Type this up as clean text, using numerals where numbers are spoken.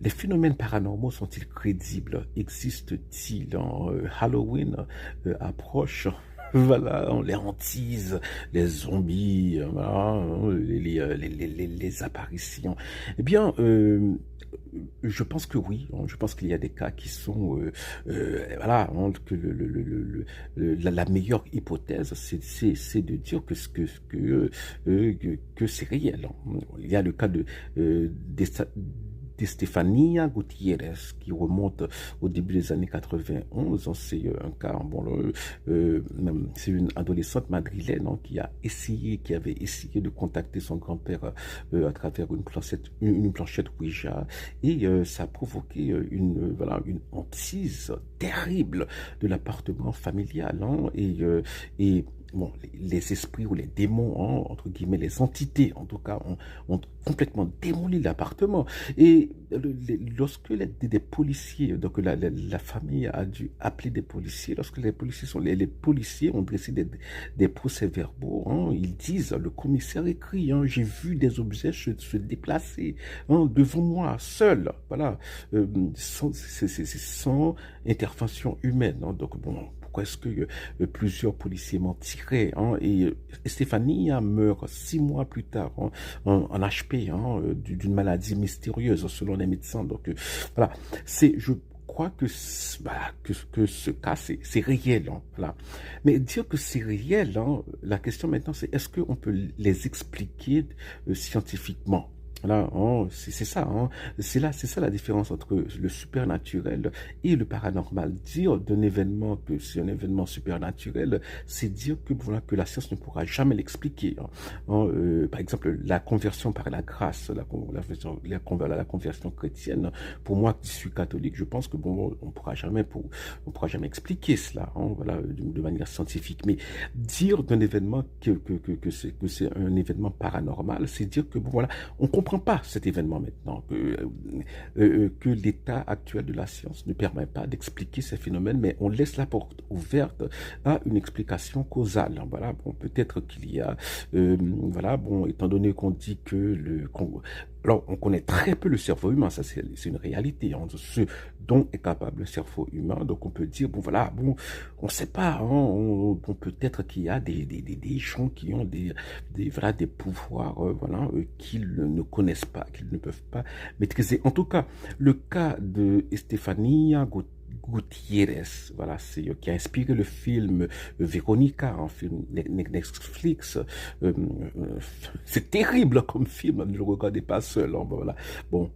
les phénomènes paranormaux sont-ils crédibles? Existe-t-il? Halloween approche. Voilà, les hantises, les zombies, voilà, les apparitions. Eh bien, je pense que oui. Je pense qu'il y a des cas qui sont, voilà, que la meilleure hypothèse, c'est de dire que c'est réel. Il y a le cas de Stefania Gutiérrez qui remonte au début des années 91. C'est un cas, bon, c'est une adolescente madrilène qui avait essayé de contacter son grand-père à travers une planchette Ouija, et ça a provoqué voilà, une hantise terrible de l'appartement familial, et bon, les esprits ou les démons, entre guillemets, les entités, en tout cas, ont complètement démoli l'appartement. Et lorsque des policiers, donc la famille a dû appeler des policiers, lorsque les policiers ont dressé des procès-verbaux, ils disent, le commissaire écrit, j'ai vu des objets se déplacer devant moi, seul, voilà, sans intervention humaine. Donc bon, pourquoi est-ce que plusieurs policiers mentiraient, et Stéphanie meurt 6 mois plus tard, en HP, d'une maladie mystérieuse selon les médecins. Donc voilà, je crois que ce cas c'est réel, voilà. Mais dire que c'est réel, la question maintenant c'est est-ce qu'on peut les expliquer scientifiquement? Voilà, c'est ça, c'est ça la différence entre le supernaturel et le paranormal. Dire d'un événement que c'est un événement supernaturel, c'est dire que voilà, que la science ne pourra jamais l'expliquer. Par exemple, la conversion par la grâce, la conversion chrétienne. Pour moi, qui suis catholique, je pense que bon, on pourra jamais expliquer cela, voilà, de manière scientifique. Mais dire d'un événement que c'est un événement paranormal, c'est dire que bon, voilà, on comprend pas cet événement maintenant, que l'état actuel de la science ne permet pas d'expliquer ces phénomènes, mais on laisse la porte ouverte à une explication causale. Voilà, bon, peut-être qu'il y a, voilà, bon, étant donné qu'on dit que alors, on connaît très peu le cerveau humain, ça c'est une réalité, ce dont est capable le cerveau humain. Donc on peut dire, bon voilà, bon, on sait pas, peut-être qu'il y a des gens qui ont voilà, des pouvoirs, voilà, qu'ils ne connaissent pas, qu'ils ne peuvent pas maîtriser. En tout cas, le cas de Estefania Gutiérrez, voilà, c'est qui a inspiré le film Véronica, un film Netflix. C'est terrible comme film, ne le regardez pas seul. Voilà. Bon,